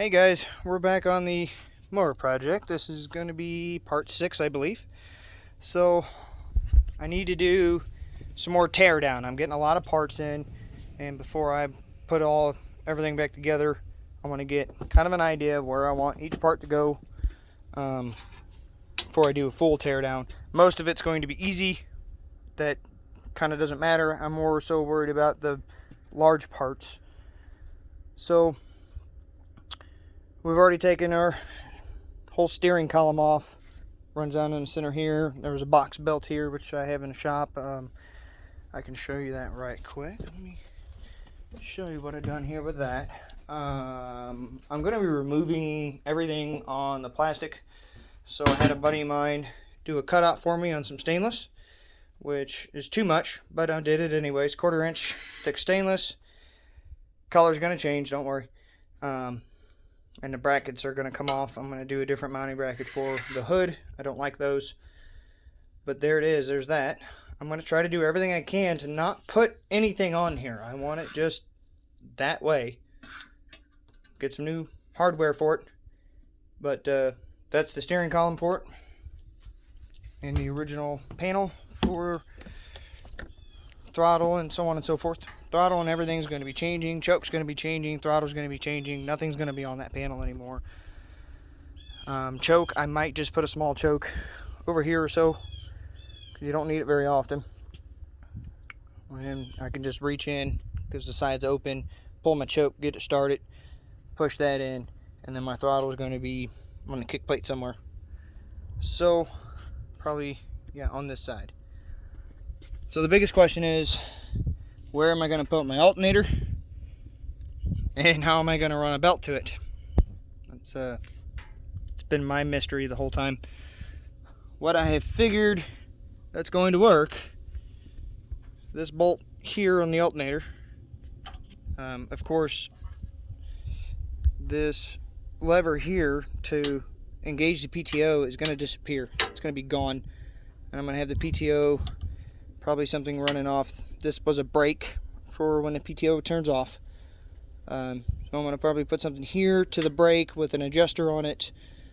Hey guys, we're back on the mower project. This is going to be part 6, I believe. So I need to do some more tear down. I'm getting a lot of parts in, and before I put everything back together, I want to get kind of an idea of where I want each part to go before I do a full tear down. Most of it's going to be easy. That kind of doesn't matter. I'm more so worried about the large parts. So we've already taken our whole steering column off. Runs down in the center here. There was a box belt here, which I have in the shop. I can show you that right quick. Let me show you what I've done here with that. I'm going to be removing everything on the plastic. So I had a buddy of mine do a cutout for me on some stainless, which is too much, but I did it anyways. 1/4 inch thick stainless. Color's going to change, don't worry. And the brackets are going to come off. I'm going to do a different mounting bracket for the hood. I don't like those. But there it is. There's that. I'm going to try to do everything I can to not put anything on here. I want it just that way. Get some new hardware for it. But that's the steering column for it. And the original panel for throttle and so on and so forth. Throttle and everything's going to be changing. Choke's going to be changing. Throttle's going to be changing. Nothing's going to be on that panel anymore. Choke, I might just put a small choke over here or so, because you don't need it very often. And I can just reach in, because the side's open, pull my choke, get it started, push that in, and then my throttle is going to be on the kick plate somewhere. So, probably, yeah, on this side. So the biggest question is, where am I going to put my alternator, and how am I going to run a belt to it? It's been my mystery the whole time. What I have figured that's going to work, this bolt here on the alternator, of course, this lever here to engage the PTO is going to disappear. It's going to be gone, and I'm going to have the PTO, probably something running off. This was a brake for when the PTO turns off. So I'm going to probably put something here to the brake with an adjuster on it,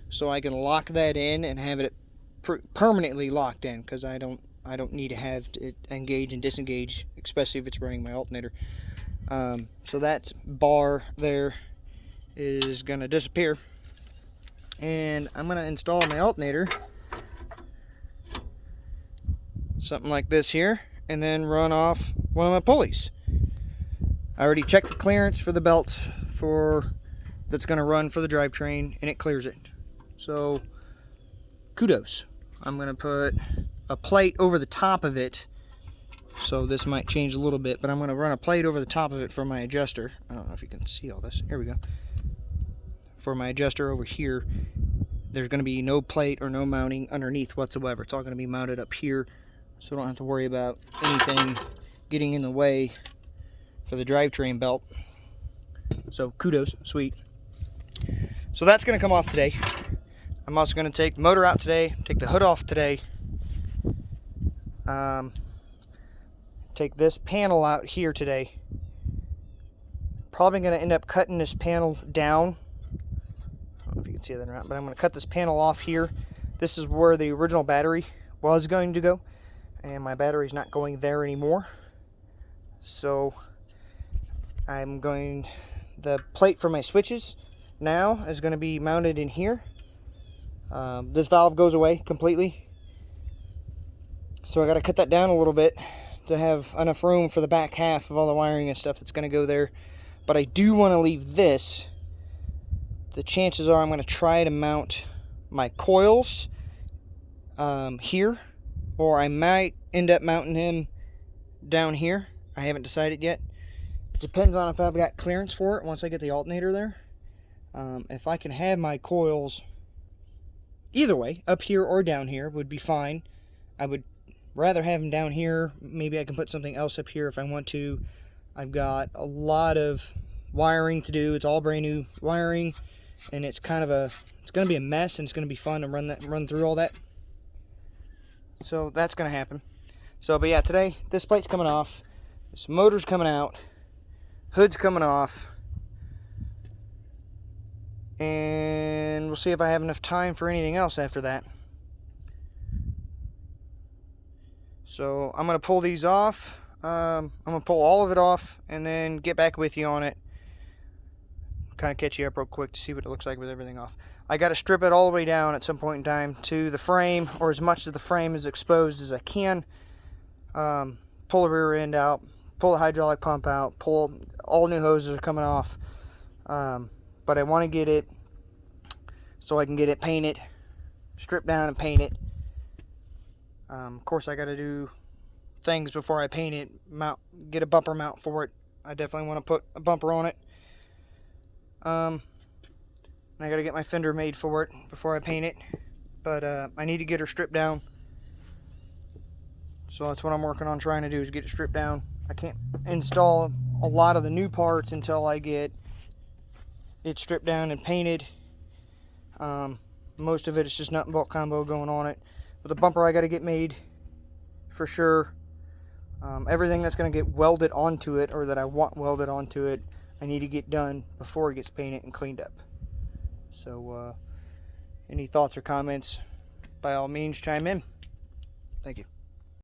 so I can lock that in and have it permanently locked in, because I don't need to have it engage and disengage, especially if it's running my alternator. So that bar there is going to disappear, and I'm going to install my alternator, something like this here, and then run off one of my pulleys. I already checked the clearance for the belt that's going to run for the drivetrain, and it clears it. So kudos. I'm going to put a plate over the top of it. So this might change a little bit, but I'm going to run a plate over the top of it for my adjuster. I don't know if you can see all this. Here we go. For my adjuster over here, there's going to be no plate or no mounting underneath whatsoever. It's all going to be mounted up here, so I don't have to worry about anything getting in the way for the drivetrain belt. So kudos, sweet. So that's going to come off today. I'm also going to take the motor out today, take the hood off today. Take this panel out here today. Probably going to end up cutting this panel down. I don't know if you can see that or not, but I'm going to cut this panel off here. This is where the original battery was going to go, and my battery's not going there anymore. So the plate for my switches now is going to be mounted in here. This valve goes away completely, so I got to cut that down a little bit to have enough room for the back half of all the wiring and stuff that's going to go there. But I do want to leave this. The chances are I'm going to try to mount my coils here, or I might end up mounting him down here. I haven't decided yet. It depends on if I've got clearance for it once I get the alternator there. If I can have my coils either way, up here or down here, would be fine. I would rather have them down here. Maybe I can put something else up here if I want to. I've got a lot of wiring to do. It's all brand new wiring, and it's going to be a mess, and it's going to be fun to run through all that. So that's going to happen. So, but yeah, today this plate's coming off. This motor's coming out. Hood's coming off. and we'll see if I have enough time for anything else after that. So I'm going to pull these off. I'm going to pull all of it off and then get back with you on it. Kind of catch you up real quick to see what it looks like with everything off. I got to strip it all the way down at some point in time to the frame, or as much of the frame is exposed as I can. Pull the rear end out, pull the hydraulic pump out, pull all new hoses are coming off. But I want to get it so I can get it painted, strip down and paint it. Of course, I got to do things before I paint it. Get a bumper mount for it. I definitely want to put a bumper on it. I got to get my fender made for it before I paint it. But I need to get her stripped down. So that's what I'm working on trying to do, is get it stripped down. I can't install a lot of the new parts until I get it stripped down and painted. Most of it is just nut and bolt combo going on it. But the bumper I got to get made for sure. Everything that's going to get welded onto it, or that I want welded onto it, I need to get done before it gets painted and cleaned up. So any thoughts or comments, by all means chime in. Thank you.